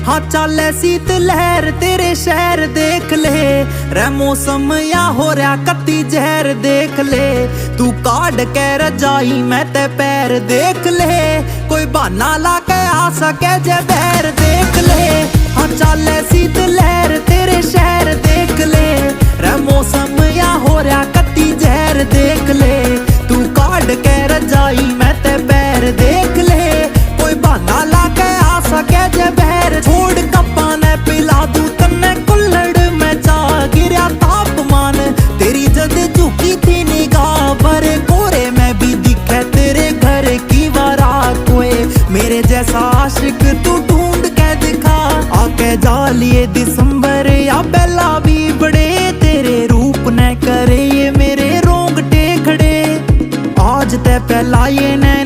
हाँ चाले शीत लहर तेरे शहर देख ले, रे मौसम या हो रहा कत्ती जहर देख ले। तू काट के रजाई मैं ते पैर देख ले, कोई बहाना ला के आ सके जे बैर देख ले। हाँ चाले शीत लहर तेरे शहर देख ले, रे मौसम या हो रहा कत्ती जहर देख ले। तू काट के रजाई मैं ते पैर देख ले, कोई बहाना ला के आ सके जे बैर। छोड़ कप्पा ने पिला दूं तन्ने कुल्हड़ में चा, गिरा तापमान तेरी जद झुकी थी निगाह, भरे कोरे में भी दिखे तेरे घर की बारात हुए। मेरे जैसा आशिक तू ढूंढ के दिखा, आके जा लिए दिसंबर या बेला भी बड़े, तेरे रूप ने करे ये मेरे रोंगटे खड़े। आज ते पहला ये ने